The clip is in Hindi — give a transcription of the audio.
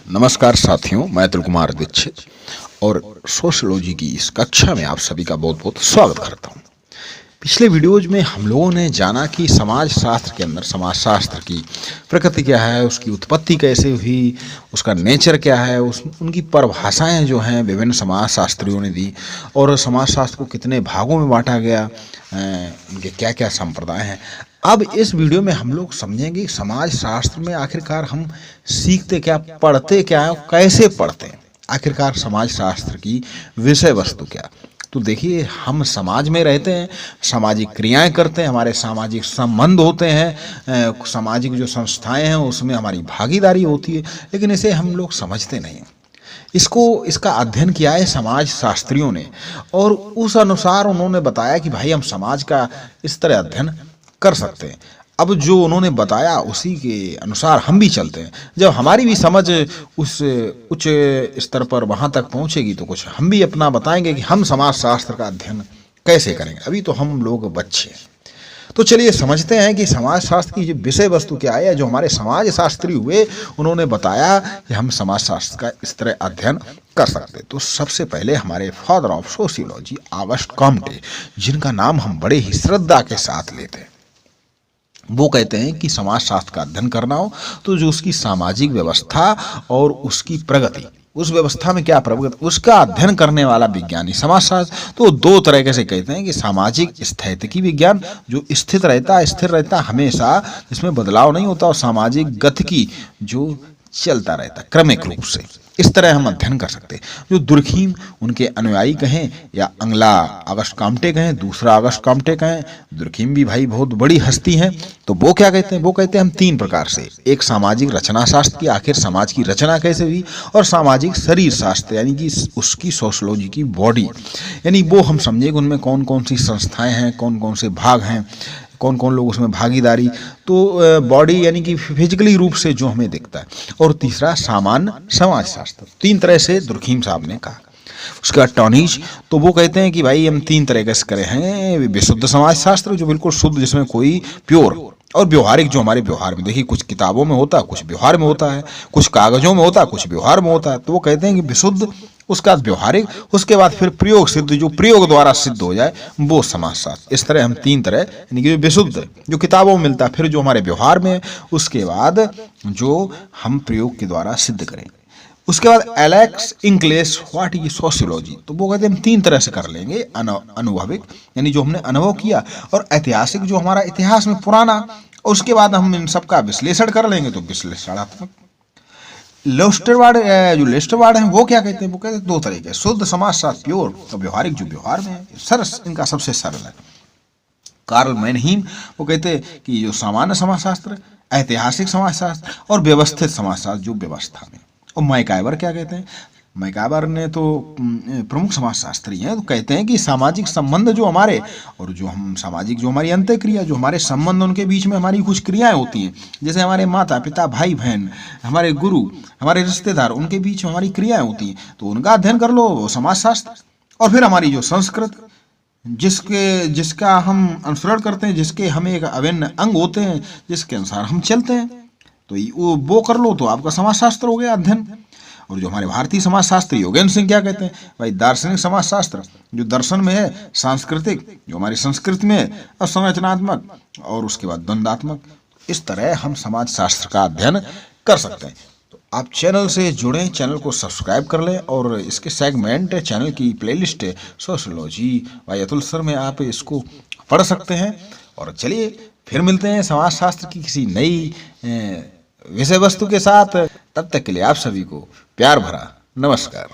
नमस्कार साथियों, मैं अतुल कुमार दीक्षित और सोशियोलॉजी की इस कक्षा में आप सभी का बहुत बहुत स्वागत करता हूं। पिछले वीडियोज में हम लोगों ने जाना कि समाज शास्त्र के अंदर समाज शास्त्र की प्रकृति क्या है, उसकी उत्पत्ति कैसे हुई, उसका नेचर क्या है, उनकी परिभाषाएं जो हैं विभिन्न समाज शास्त्रियों ने दी और समाज शास्त्र को कितने भागों में बांटा गया, उनके क्या क्या संप्रदाय हैं। अब इस वीडियो में हम लोग समझेंगे कि समाज शास्त्र में आखिरकार हम सीखते क्या, पढ़ते क्या है, कैसे पढ़ते हैं, आखिरकार समाज शास्त्र की विषय वस्तु क्या। तो देखिए, हम समाज में रहते हैं, सामाजिक क्रियाएं करते हैं, हमारे सामाजिक संबंध होते हैं, सामाजिक जो संस्थाएं हैं उसमें हमारी भागीदारी होती है, लेकिन इसे हम लोग समझते नहीं हैं। इसका अध्ययन किया है समाज शास्त्रियों ने और उस अनुसार उन्होंने बताया कि भाई हम समाज का इस तरह अध्ययन कर सकते हैं। अब जो उन्होंने बताया उसी के अनुसार हम भी चलते हैं। जब हमारी भी समझ उस उच्च स्तर पर वहाँ तक पहुँचेगी तो कुछ हम भी अपना बताएंगे कि हम समाज शास्त्र का अध्ययन कैसे करेंगे। अभी तो हम लोग बच्चे हैं। तो चलिए समझते हैं कि समाज शास्त्र की विषय वस्तु क्या है। जो हमारे समाज शास्त्री हुए उन्होंने बताया कि हम समाज शास्त्र का इस तरह अध्ययन कर सकते। तो सबसे पहले हमारे father of sociology August Comte, जिनका नाम हम बड़े ही श्रद्धा के साथ लेते हैं, वो कहते हैं कि समाज शास्त्र का अध्ययन करना हो तो जो उसकी सामाजिक व्यवस्था और उसकी प्रगति, उस व्यवस्था में क्या प्रगति, उसका अध्ययन करने वाला विज्ञानी समाजशास्त्र। तो दो तरीके से कहते हैं कि सामाजिक स्थैतिकी विज्ञान जो स्थिर रहता हमेशा, जिसमें बदलाव नहीं होता, और सामाजिक गतिकी जो चलता रहता क्रमिक रूप से, इस तरह हम अध्ययन कर सकते हैं। जो दुर्खीम उनके अनुयायी कहें या अगला ऑगस्ट कॉम्टे कहें, दूसरा ऑगस्ट कॉम्टे कहें, दुर्खीम भी भाई बहुत बड़ी हस्ती हैं। तो वो क्या कहते हैं, वो कहते हैं हम तीन प्रकार से, एक सामाजिक रचना शास्त्र की, आखिर समाज की रचना कैसे हुई, और सामाजिक शरीर शास्त्र यानी कि उसकी सोशोलॉजी की बॉडी, यानी वो हम समझे कि उनमें कौन कौन सी संस्थाएं हैं, कौन कौन से भाग हैं, कौन कौन लोग उसमें भागीदारी, तो बॉडी यानी कि फिजिकली रूप से जो हमें दिखता है। और तीसरा सामान्य समाज शास्त्र। तीन तरह से दुर्खीम साहब ने कहा। उसके बाद टॉनिज, तो वो कहते हैं कि भाई हम तीन तरीके से करे हैं। विशुद्ध समाज शास्त्र जो बिल्कुल शुद्ध, जिसमें कोई प्योर, और व्यवहारिक जो हमारे व्यवहार में, देखिए कुछ किताबों में होता है, कुछ व्यवहार में होता है, कुछ कागजों में होता है, कुछ व्यवहार में होता है। तो वो कहते हैं कि विशुद्ध, उसका व्यवहारिक, उसके बाद फिर प्रयोग सिद्ध, जो प्रयोग द्वारा सिद्ध हो जाए वो समाजशास्त्र। इस तरह हम तीन तरह, यानी कि जो विशुद्ध जो किताबों में मिलता है, फिर जो हमारे व्यवहार में, उसके बाद जो हम प्रयोग के द्वारा सिद्ध करें। उसके बाद Alex English what is sociology, तो वो कहते हैं हम तीन तरह से कर लेंगे। अनुभविक यानी जो हमने अनुभव किया, और ऐतिहासिक जो हमारा इतिहास में पुराना, और उसके बाद हम इन सब का विश्लेषण कर लेंगे तो विश्लेषणात्मक। लेस्टरवार्ड, जो लेस्टरवार्ड हैं वो क्या कहते हैं, वो कहते हैं दो तरीके, शुद्ध समाजशास्त्र प्योर, और व्यवहारिक जो व्यवहार में है, सरस इनका सबसे सरल है। कार्ल मैनहीम वो कहते हैं कि जो सामान्य समाजशास्त्र, ऐतिहासिक समाजशास्त्र, और व्यवस्थित समाजशास्त्र जो व्यवस्था में। और मैकाइवर क्या कहते हैं, मैकाइवर ने तो प्रमुख समाजशास्त्री हैं, तो कहते हैं कि सामाजिक संबंध जो हमारे, और जो हम सामाजिक जो हमारी अंतःक्रिया, जो हमारे संबंध, उनके बीच में हमारी कुछ क्रियाएं होती हैं, जैसे हमारे माता पिता, भाई बहन, हमारे गुरु, हमारे रिश्तेदार, उनके बीच में हमारी क्रियाएं होती हैं, तो उनका अध्ययन कर लो समाजशास्त्र। और फिर हमारी जो संस्कृत, जिसका हम अनुसरण करते हैं, जिसके हमें एक अभिन्न अंग होते हैं, जिसके अनुसार हम चलते हैं, तो वो कर लो तो आपका समाजशास्त्र हो गया अध्ययन। और जो हमारे भारतीय समाजशास्त्र योगेंद्र सिंह क्या कहते हैं, भाई दार्शनिक समाजशास्त्र जो दर्शन में है, सांस्कृतिक जो हमारी संस्कृति में है, और संरचनात्मक, और उसके बाद द्वंद्वात्मक। इस तरह हम समाज शास्त्र का अध्ययन कर सकते हैं। तो आप चैनल से जुड़ें, चैनल को सब्सक्राइब कर लें, और इसके सेगमेंट, चैनल की playlist sociology by Atul sir में आप इसको पढ़ सकते हैं। और चलिए फिर मिलते हैं समाज शास्त्र की किसी नई विषय वस्तु के साथ। तब तक के लिए आप सभी को प्यार भरा नमस्कार।